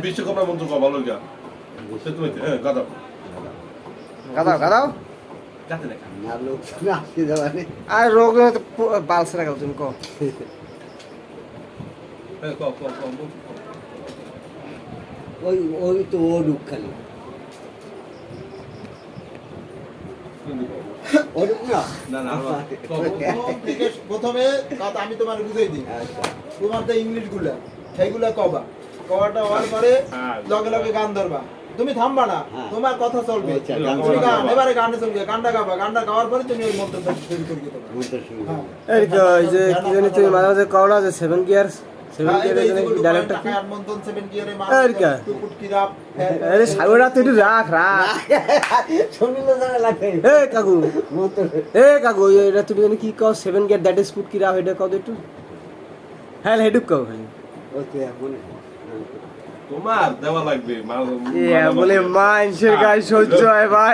বিশ্বকর্মা মন্ত্র কবা লইগা সে তুমি গাদাও গাদাও গাদাও গাতে না না লোক না আসি দেওয়ানে আর রোগ বাল সেরা গেল তুমি কো ক ওই ওই তো ও ডুব খালি ও ডুব না না প্রথমে কথা আমি তোমার বুঝাই দিই আচ্ছা তোমার তো ইংলিশ গুলা সেইগুলা কবা কবাটা হওয়ার পরে লগে লগে গান ধরবা তুমি থামবা না হ্যাঁ। তোমার কথা চলবে আচ্ছা, গান তুমি চলবে। গান এবারে গানে চলবে গানটা গাবা গানটা গাওয়ার পরে তুমি ওই মন্ত্রটা শুরু করে দিতে পারো মন্ত্র শুরু হ্যাঁ। এই যে কি জানি তুমি মাঝে মাঝে কও না যে 7 গিয়ার্স 7 গিয়ারের জন্য ডাইরেক্টর কি মন্ত্রন 7 গিয়ারে এই কা? টুকুটকি রাপ আরে সাগরা তুই একটু রাখ রাখ শুনিল জানা লাগে এ কাকু মন্ত্র এ কাকু এটা তুমি জানি কি কও 7 গিয়ার দ্যাট ইজ ফুট কি রাখ এটা কও তো একটু হ্যাঁ হেডুক কও খালি ওকে মনে তোমার দেওয়া লাগবে বলে মানুষের গায়ে সহ্য হয় ভাই